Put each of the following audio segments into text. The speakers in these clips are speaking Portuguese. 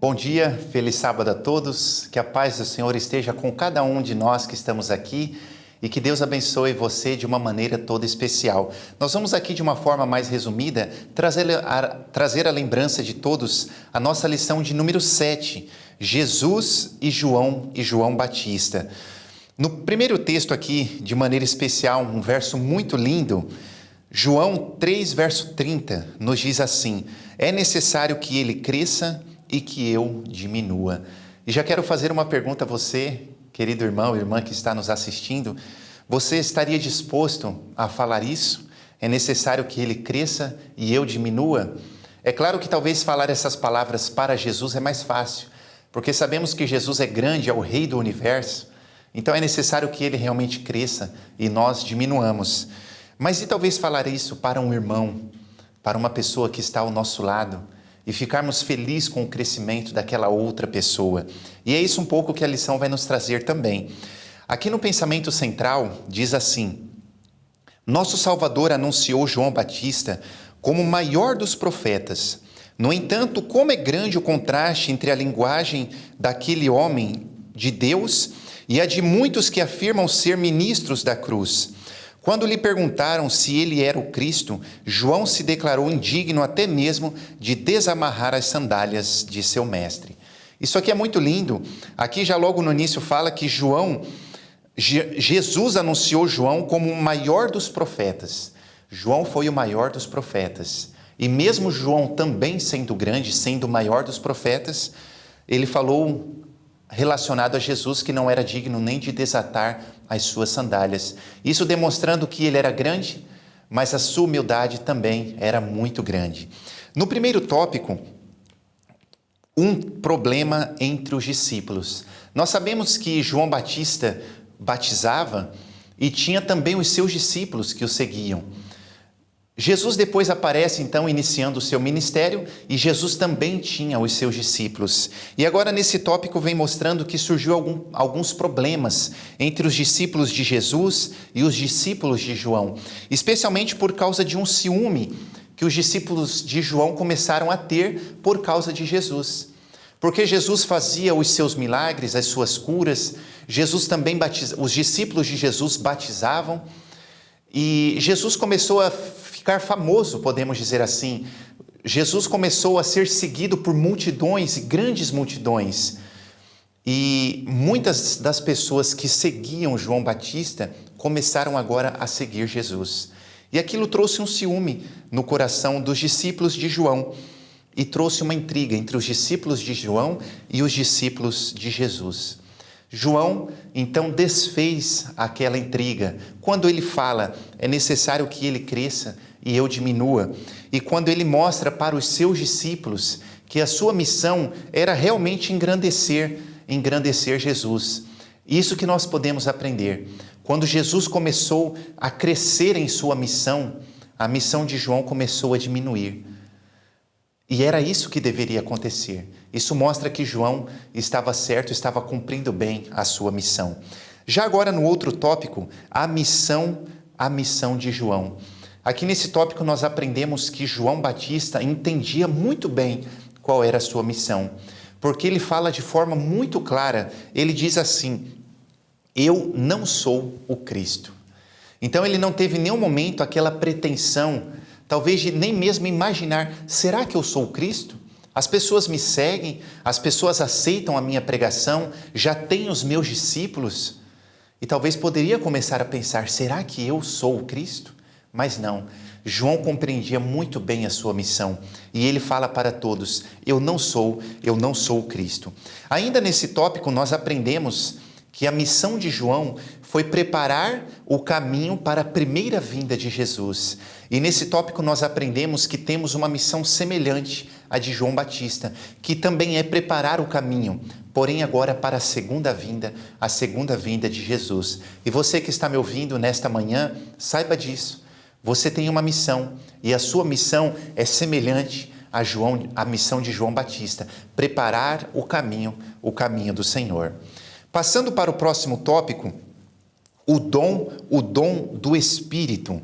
Bom dia, feliz sábado a todos, que a paz do Senhor esteja com cada um de nós que estamos aqui e que Deus abençoe você de uma maneira toda especial. Nós vamos aqui de uma forma mais resumida trazer a lembrança de todos a nossa lição de número 7, Jesus e João Batista. No primeiro texto aqui, de maneira especial, um verso muito lindo, João 3, verso 30, nos diz assim: é necessário que ele cresça e que eu diminua. E já quero fazer uma pergunta a você, querido irmão, irmã que está nos assistindo. Você estaria disposto a falar isso? É necessário que ele cresça e eu diminua? É claro que talvez falar essas palavras para Jesus é mais fácil, porque sabemos que Jesus é grande, é o rei do universo, então é necessário que ele realmente cresça e nós diminuamos. Mas e talvez falar isso para um irmão, para uma pessoa que está ao nosso lado, e ficarmos felizes com o crescimento daquela outra pessoa? E é isso um pouco que a lição vai nos trazer também. Aqui no pensamento central diz assim: nosso Salvador anunciou João Batista como o maior dos profetas. No entanto, como é grande o contraste entre a linguagem daquele homem de Deus e a de muitos que afirmam ser ministros da cruz. Quando lhe perguntaram se ele era o Cristo, João se declarou indigno até mesmo de desamarrar as sandálias de seu mestre. Isso aqui é muito lindo. Aqui já logo no início fala que Jesus anunciou João como o maior dos profetas. João foi o maior dos profetas. E mesmo João também sendo grande, sendo o maior dos profetas, ele falou relacionado a Jesus que não era digno nem de desatar as suas sandálias. Isso demonstrando que ele era grande, mas a sua humildade também era muito grande. No primeiro tópico, um problema entre os discípulos. Nós sabemos que João Batista batizava e tinha também os seus discípulos que o seguiam. Jesus depois aparece então iniciando o seu ministério e Jesus também tinha os seus discípulos. E agora nesse tópico vem mostrando que surgiu alguns problemas entre os discípulos de Jesus e os discípulos de João, especialmente por causa de um ciúme que os discípulos de João começaram a ter por causa de Jesus. Porque Jesus fazia os seus milagres, as suas curas, Jesus também os discípulos de Jesus batizavam e Jesus começou a ficar famoso, podemos dizer assim. Jesus começou a ser seguido por multidões, grandes multidões. E muitas das pessoas que seguiam João Batista começaram agora a seguir Jesus. E aquilo trouxe um ciúme no coração dos discípulos de João e trouxe uma intriga entre os discípulos de João e os discípulos de Jesus. João, então, desfez aquela intriga. Quando ele fala, é necessário que ele cresça e eu diminua. E quando ele mostra para os seus discípulos que a sua missão era realmente engrandecer Jesus. Isso que nós podemos aprender. Quando Jesus começou a crescer em sua missão, a missão de João começou a diminuir. E era isso que deveria acontecer. Isso mostra que João estava certo, estava cumprindo bem a sua missão. Já agora no outro tópico, a missão de João. Aqui nesse tópico nós aprendemos que João Batista entendia muito bem qual era a sua missão, porque ele fala de forma muito clara, ele diz assim: eu não sou o Cristo. Então ele não teve em nenhum momento aquela pretensão, talvez de nem mesmo imaginar, será que eu sou o Cristo? As pessoas me seguem, as pessoas aceitam a minha pregação, já têm os meus discípulos, e talvez poderia começar a pensar, será que eu sou o Cristo? Mas não, João compreendia muito bem a sua missão, e ele fala para todos, eu não sou o Cristo. Ainda nesse tópico nós aprendemos que a missão de João foi preparar o caminho para a primeira vinda de Jesus. E nesse tópico nós aprendemos que temos uma missão semelhante à de João Batista, que também é preparar o caminho, porém agora para a segunda vinda de Jesus. E você que está me ouvindo nesta manhã, saiba disso. Você tem uma missão e a sua missão é semelhante à missão de João Batista, preparar o caminho do Senhor. Passando para o próximo tópico, o dom do Espírito.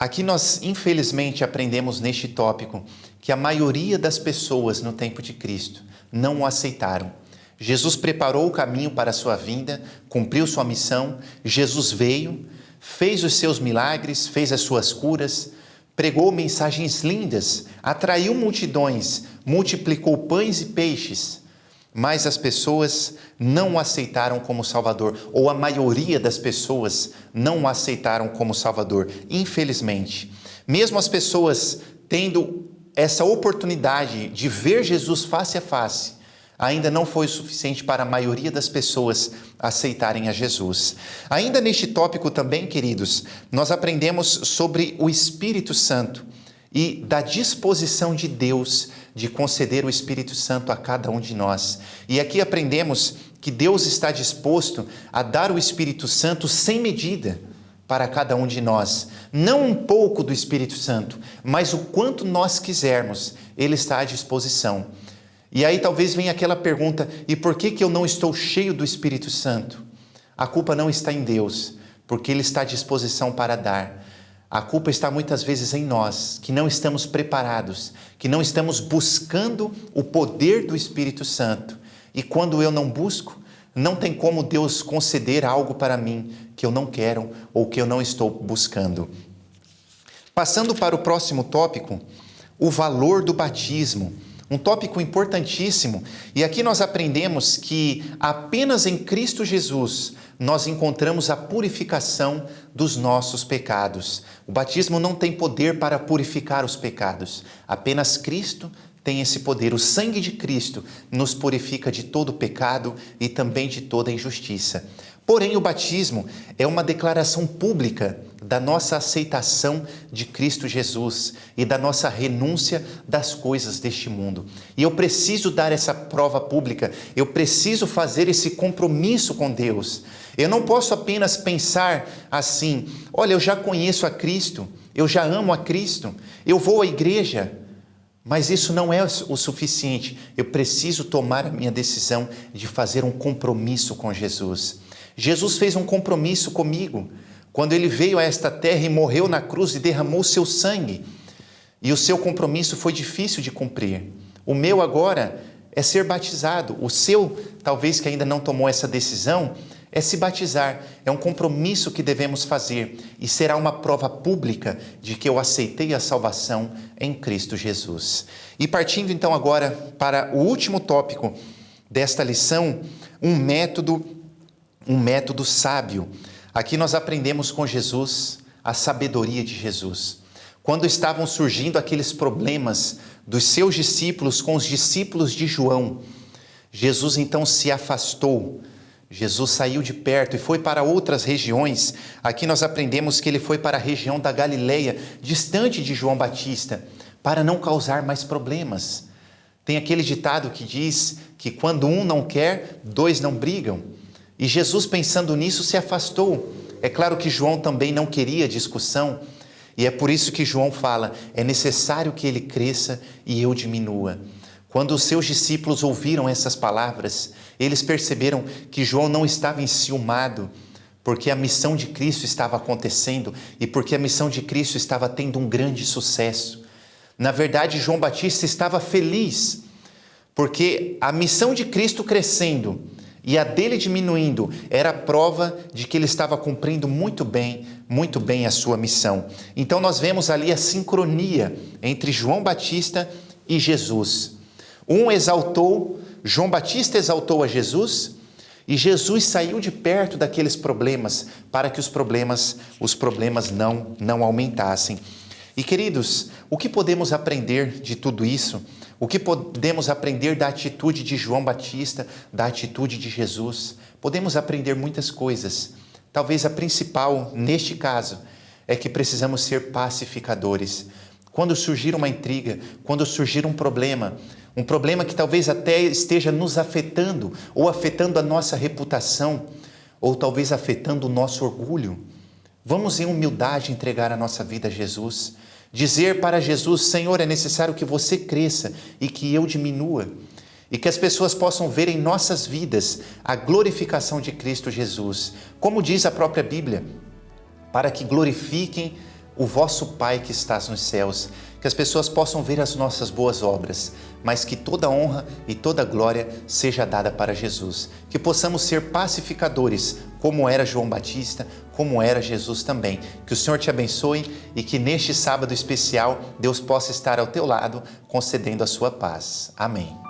Aqui nós, infelizmente, aprendemos neste tópico que a maioria das pessoas no tempo de Cristo não o aceitaram. Jesus preparou o caminho para a sua vinda, cumpriu sua missão, Jesus veio, fez os seus milagres, fez as suas curas, pregou mensagens lindas, atraiu multidões, multiplicou pães e peixes, mas as pessoas não o aceitaram como Salvador, ou a maioria das pessoas não o aceitaram como Salvador, infelizmente. Mesmo as pessoas tendo essa oportunidade de ver Jesus face a face, ainda não foi o suficiente para a maioria das pessoas aceitarem a Jesus. Ainda neste tópico também, queridos, nós aprendemos sobre o Espírito Santo e da disposição de Deus de conceder o Espírito Santo a cada um de nós. E aqui aprendemos que Deus está disposto a dar o Espírito Santo sem medida para cada um de nós. Não um pouco do Espírito Santo, mas o quanto nós quisermos, Ele está à disposição. E aí talvez venha aquela pergunta, e por que eu não estou cheio do Espírito Santo? A culpa não está em Deus, porque Ele está à disposição para dar. A culpa está muitas vezes em nós, que não estamos preparados, que não estamos buscando o poder do Espírito Santo. E quando eu não busco, não tem como Deus conceder algo para mim que eu não quero ou que eu não estou buscando. Passando para o próximo tópico, o valor do batismo. Um tópico importantíssimo, e aqui nós aprendemos que apenas em Cristo Jesus nós encontramos a purificação dos nossos pecados. O batismo não tem poder para purificar os pecados, apenas Cristo tem esse poder. O sangue de Cristo nos purifica de todo pecado e também de toda injustiça. Porém, o batismo é uma declaração pública da nossa aceitação de Cristo Jesus e da nossa renúncia das coisas deste mundo. E eu preciso dar essa prova pública, eu preciso fazer esse compromisso com Deus. Eu não posso apenas pensar assim, olha, eu já conheço a Cristo, eu já amo a Cristo, eu vou à igreja, mas isso não é o suficiente. Eu preciso tomar a minha decisão de fazer um compromisso com Jesus. Jesus fez um compromisso comigo, quando Ele veio a esta terra e morreu na cruz e derramou o seu sangue. E o seu compromisso foi difícil de cumprir. O meu agora é ser batizado. O seu, talvez que ainda não tomou essa decisão, é se batizar. É um compromisso que devemos fazer e será uma prova pública de que eu aceitei a salvação em Cristo Jesus. E partindo então agora para o último tópico desta lição, um método sábio. Aqui nós aprendemos com Jesus a sabedoria de Jesus. Quando estavam surgindo aqueles problemas dos seus discípulos com os discípulos de João, Jesus então se afastou. Jesus saiu de perto e foi para outras regiões. Aqui nós aprendemos que ele foi para a região da Galileia, distante de João Batista, para não causar mais problemas. Tem aquele ditado que diz que quando um não quer, dois não brigam. E Jesus, pensando nisso, se afastou. É claro que João também não queria discussão, e é por isso que João fala, é necessário que ele cresça e eu diminua. Quando os seus discípulos ouviram essas palavras, eles perceberam que João não estava enciumado, porque a missão de Cristo estava acontecendo e porque a missão de Cristo estava tendo um grande sucesso. Na verdade, João Batista estava feliz, porque a missão de Cristo crescendo e a dele diminuindo era a prova de que ele estava cumprindo muito bem a sua missão. Então nós vemos ali a sincronia entre João Batista e Jesus. João Batista exaltou a Jesus e Jesus saiu de perto daqueles problemas para que os problemas não aumentassem. E queridos, o que podemos aprender de tudo isso? O que podemos aprender da atitude de João Batista, da atitude de Jesus? Podemos aprender muitas coisas. Talvez a principal, neste caso, é que precisamos ser pacificadores. Quando surgir uma intriga, quando surgir um problema que talvez até esteja nos afetando, ou afetando a nossa reputação, ou talvez afetando o nosso orgulho, vamos em humildade entregar a nossa vida a Jesus. Dizer para Jesus, Senhor, é necessário que você cresça e que eu diminua. E que as pessoas possam ver em nossas vidas a glorificação de Cristo Jesus. Como diz a própria Bíblia, para que glorifiquem o vosso Pai que estás nos céus, que as pessoas possam ver as nossas boas obras, mas que toda honra e toda glória seja dada para Jesus. Que possamos ser pacificadores, como era João Batista, como era Jesus também. Que o Senhor te abençoe e que neste sábado especial Deus possa estar ao teu lado, concedendo a sua paz. Amém.